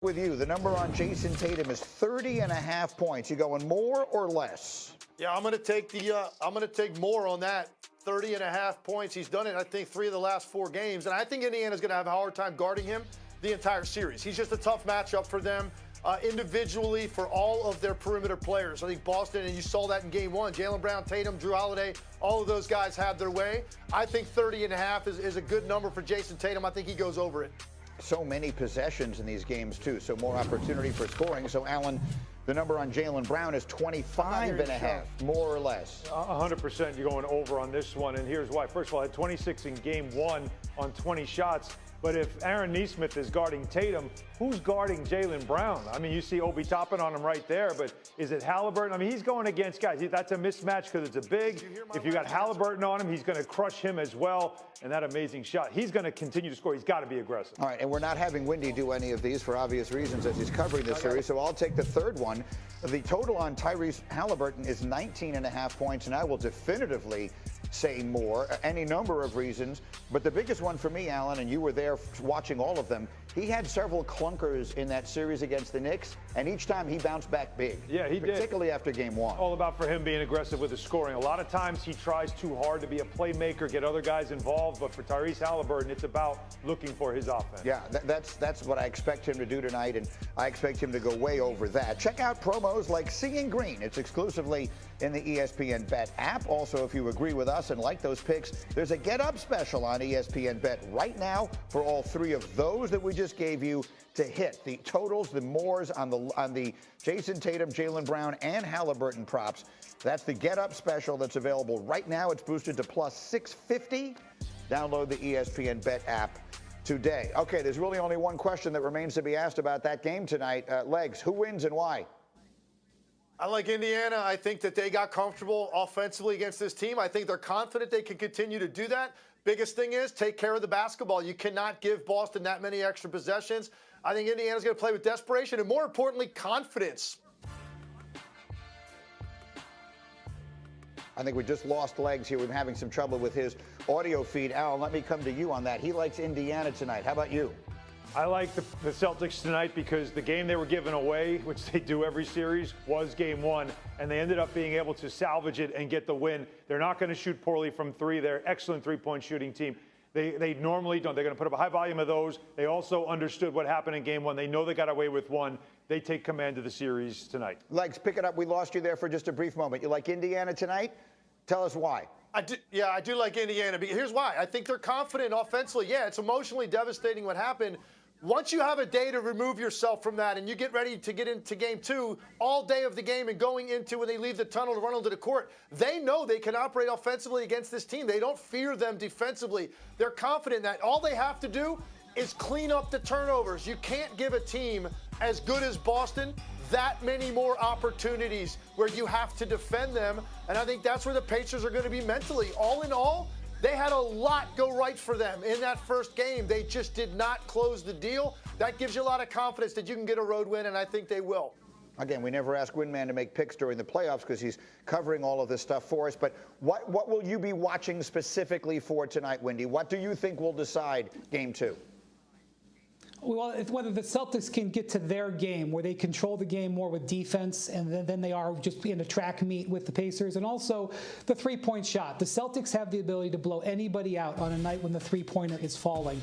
With you, the number on Jason Tatum is 30.5 points. You going more or less? Yeah, I'm going to take more on that. 30.5 points. He's done it, I think, 3 of the last 4 games. And I think Indiana's going to have a hard time guarding him the entire series. He's just a tough matchup for them individually for all of their perimeter players. I think Boston, and you saw that in game 1, Jaylen Brown, Tatum, Drew Holiday, all of those guys had their way. I think 30.5 is a good number for Jason Tatum. I think he goes over it. So many possessions in these games, too, so more opportunity for scoring. So, Alan, the number on Jaylen Brown is 25.5, more or less. 100% you're going over on this one, and here's why. First of all, I had 26 in game 1 on 20 shots. But if Aaron Nesmith is guarding Tatum, who's guarding Jaylen Brown? I mean, you see Obi Toppin on him right there, but is it Halliburton? I mean, he's going against guys. That's a mismatch because it's a big. If you got Halliburton on him, he's going to crush him as well. And that amazing shot. He's going to continue to score. He's got to be aggressive. All right, and we're not having Windy do any of these for obvious reasons as he's covering this series, so I'll take the third one. The total on Tyrese Halliburton is 19.5 points, and I will definitively say more, any number of reasons. But the biggest one for me, Alan, and you were there watching all of them, he had several clunkers in that series against the Knicks, and each time he bounced back big. Yeah, he did. Particularly after game 1. All about for him being aggressive with the scoring. A lot of times he tries too hard to be a playmaker, get other guys involved, but for Tyrese Halliburton, it's about looking for his offense. Yeah, that's what I expect him to do tonight, and I expect him to go way over that. Check out promos like Seeing Green. It's exclusively in the ESPN Bet app. Also, if you agree with us and like those picks, there's a Get Up special on ESPN Bet right now for all 3 of those that we just gave you to hit. The totals, the mores on the Jason Tatum, Jaylen Brown, and Halliburton props. That's the Get Up special that's available right now. It's boosted to plus 650. Download the ESPN Bet app today. Okay, there's really only one question that remains to be asked about that game tonight. Legs, who wins and why? I like Indiana. I think that they got comfortable offensively against this team. I think they're confident they can continue to do that. Biggest thing is take care of the basketball. You cannot give Boston that many extra possessions. I think Indiana's going to play with desperation and, more importantly, confidence. I think we just lost Legs here. We're having some trouble with his audio feed. Al, let me come to you on that. He likes Indiana tonight. How about you? I like the Celtics tonight because the game they were giving away, which they do every series, was game 1, and they ended up being able to salvage it and get the win. They're not going to shoot poorly from 3. They're an excellent three-point shooting team. They normally don't. They're going to put up a high volume of those. They also understood what happened in game 1. They know they got away with 1. They take command of the series tonight. Legs, pick it up. We lost you there for just a brief moment. You like Indiana tonight? Tell us why. I do like Indiana. Here's why. I think they're confident offensively. Yeah, it's emotionally devastating what happened. Once you have a day to remove yourself from that and you get ready to get into game 2, all day of the game and going into when they leave the tunnel to run onto the court, they know they can operate offensively against this team. They don't fear them defensively. They're confident that all they have to do is clean up the turnovers. You can't give a team as good as Boston that many more opportunities where you have to defend them. And I think that's where the Pacers are going to be mentally. All in all, they had a lot go right for them in that first game. They just did not close the deal. That gives you a lot of confidence that you can get a road win, and I think they will. Again, we never ask Windman to make picks during the playoffs because he's covering all of this stuff for us. But what will you be watching specifically for tonight, Windy? What do you think will decide game 2? Well, it's whether the Celtics can get to their game where they control the game more with defense and then they are just in a track meet with the Pacers, and also the three-point shot. The Celtics have the ability to blow anybody out on a night when the three-pointer is falling.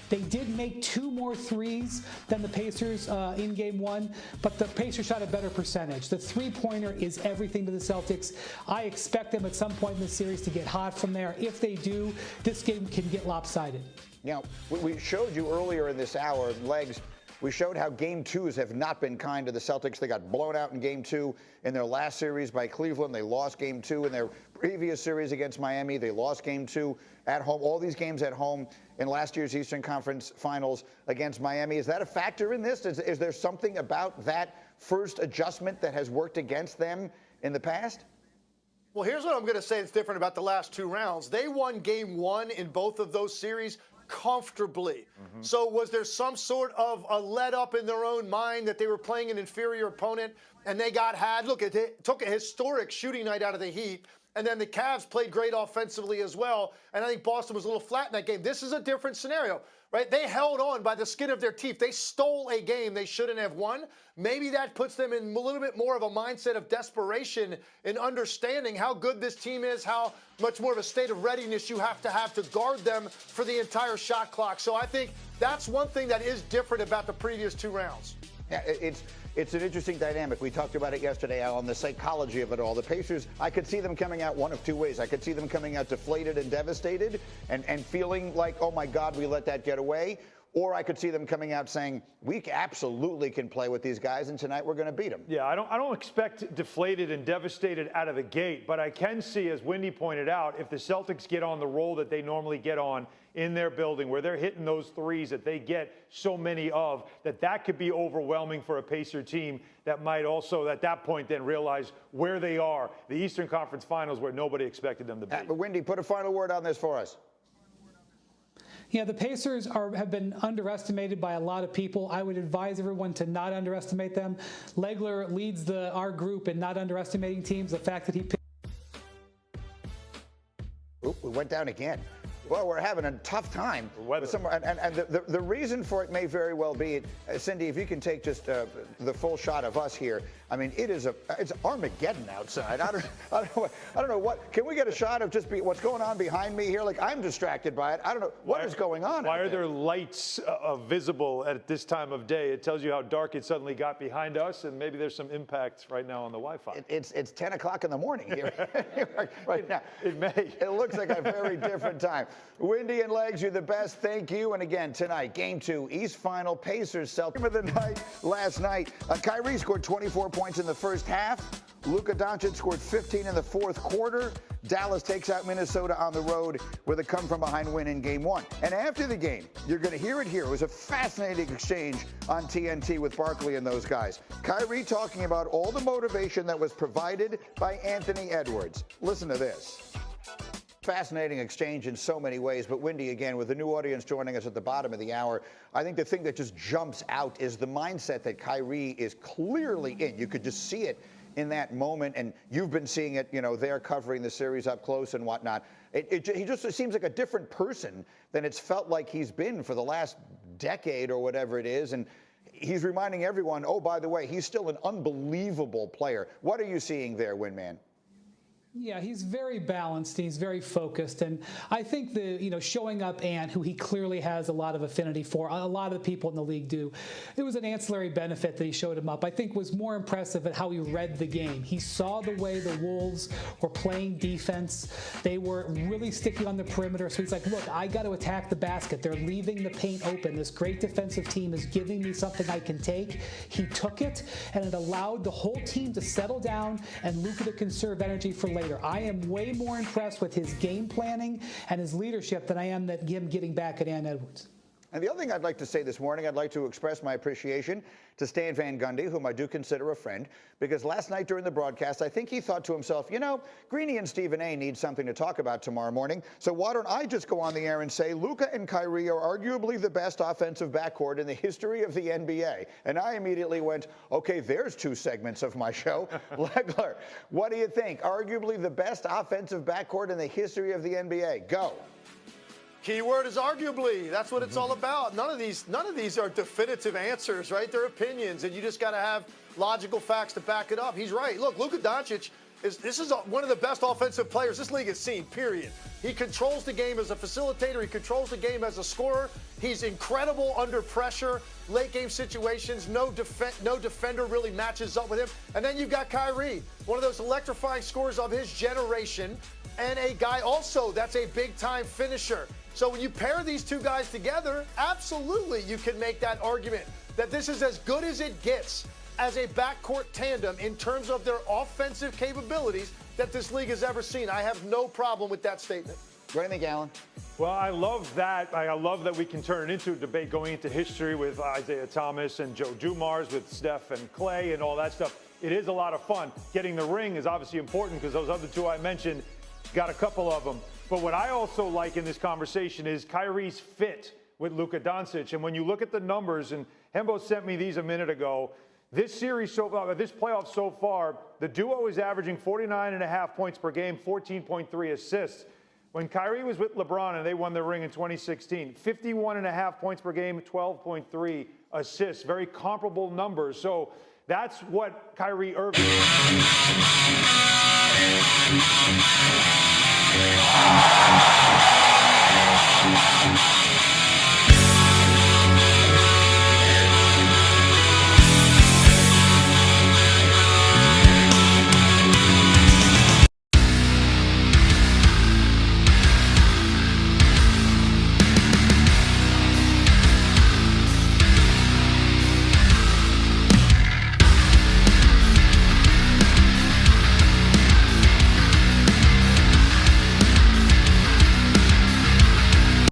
They did make 2 more threes than the Pacers in game 1, but the Pacers shot a better percentage. The three-pointer is everything to the Celtics. I expect them at some point in the series to get hot from there. If they do, this game can get lopsided. Now, we showed you earlier in this hour, Legs, we showed how game 2s have not been kind to the Celtics. They got blown out in game 2 in their last series by Cleveland. They lost game 2 in their previous series against Miami. They lost game 2 at home. All these games at home in last year's Eastern Conference Finals against Miami. Is that a factor in this? Is there something about that first adjustment that has worked against them in the past? Well, here's what I'm going to say that's different about the last 2 rounds. They won game 1 in both of those series comfortably. So was there some sort of a let up in their own mind that they were playing an inferior opponent and they got had? Look, it took a historic shooting night out of the Heat And then the Cavs played great offensively as well. And I think Boston was a little flat in that game. This is a different scenario, right? They held on by the skin of their teeth. They stole a game they shouldn't have won. Maybe that puts them in a little bit more of a mindset of desperation in understanding how good this team is, how much more of a state of readiness you have to guard them for the entire shot clock. So I think that's one thing that is different about the previous 2 rounds. Yeah, it's an interesting dynamic. We talked about it yesterday, Al, on the psychology of it all. The Pacers, I could see them coming out one of 2 ways. I could see them coming out deflated and devastated and feeling like, oh, my God, we let that get away. Or I could see them coming out saying, we absolutely can play with these guys, and tonight we're going to beat them. Yeah, I don't expect deflated and devastated out of the gate, but I can see, as Wendy pointed out, if the Celtics get on the roll that they normally get on in their building, where they're hitting those threes that they get so many of, that could be overwhelming for a Pacer team that might also, at that point, then realize where they are, the Eastern Conference Finals, where nobody expected them to be. But Wendy, put a final word on this for us. Yeah, the Pacers have been underestimated by a lot of people. I would advise everyone to not underestimate them. Legler leads our group in not underestimating teams. The fact that he picked. Oop, we went down again. Well, we're having a tough time. And the reason for it may very well be, Cindy, if you can take just the full shot of us here. I mean, it's Armageddon outside. I don't know what. Can we get a shot of just what's going on behind me here? Like, I'm distracted by it. I don't know what is going on. Why are there lights visible at this time of day? It tells you how dark it suddenly got behind us, and maybe there's some impact right now on the Wi-Fi. It's 10 o'clock in the morning here right now. It may. It looks like a very different time. Wendy and Legs, you're the best. Thank you. And again, tonight, Game 2, East Final, Pacers, Celtics. Game of the night last night. Kyrie scored 24 points in the first half. Luka Doncic scored 15 in the fourth quarter. Dallas takes out Minnesota on the road with a come-from-behind win in Game 1. And after the game, you're going to hear it here. It was a fascinating exchange on TNT with Barkley and those guys. Kyrie talking about all the motivation that was provided by Anthony Edwards. Listen to this. Fascinating exchange in so many ways. But Wendy, again, with the new audience joining us at the bottom of the hour, I think the thing that just jumps out is the mindset that Kyrie is clearly in. You could just see it in that moment, and you've been seeing it, there covering the series up close and whatnot. He just seems like a different person than it's felt like he's been for the last decade or whatever it is. And he's reminding everyone, oh, by the way, he's still an unbelievable player. What are you seeing there, Winman? Yeah, he's very balanced. He's very focused, and I think showing up Ant, who he clearly has a lot of affinity for, a lot of the people in the league do. It was an ancillary benefit that he showed him up. I think was more impressive at how he read the game. He saw the way the Wolves were playing defense. They were really sticky on the perimeter. So he's like, look, I got to attack the basket. They're leaving the paint open. This great defensive team is giving me something I can take. He took it, and it allowed the whole team to settle down and Luka to conserve energy for later. I am way more impressed with his game planning and his leadership than I am that him getting back at Ant Edwards. And the other thing I'd like to say this morning, I'd like to express my appreciation to Stan Van Gundy, whom I do consider a friend, because last night during the broadcast, I think he thought to himself, Greeny and Stephen A need something to talk about tomorrow morning, so why don't I just go on the air and say Luka and Kyrie are arguably the best offensive backcourt in the history of the NBA. And I immediately went, okay, there's 2 segments of my show. Legler, what do you think? Arguably the best offensive backcourt in the history of the NBA. Go. Keyword is arguably. That's what it's all about. None of these are definitive answers, right? They're opinions, and you just got to have logical facts to back it up. He's right. Look, Luka Doncic is one of the best offensive players this league has seen, period. He controls the game as a facilitator. He controls the game as a scorer. He's incredible under pressure, late game situations. No defender really matches up with him. And then you've got Kyrie, one of those electrifying scorers of his generation, and a guy also that's a big-time finisher. So when you pair these 2 guys together, absolutely you can make that argument that this is as good as it gets as a backcourt tandem in terms of their offensive capabilities that this league has ever seen. I have no problem with that statement. What do you think, Alan? Well, I love that. I love that we can turn it into a debate going into history with Isaiah Thomas and Joe Dumars, with Steph and Clay and all that stuff. It is a lot of fun. Getting the ring is obviously important because those other 2 I mentioned got a couple of them. But what I also like in this conversation is Kyrie's fit with Luka Doncic. And when you look at the numbers, and Hembo sent me these a minute ago, This series this playoff so far, the duo is averaging 49.5 points per game, 14.3 assists. When Kyrie was with LeBron and they won the ring in 2016, 51.5 points per game, 12.3 assists. Very comparable numbers. So that's what Kyrie Irving is.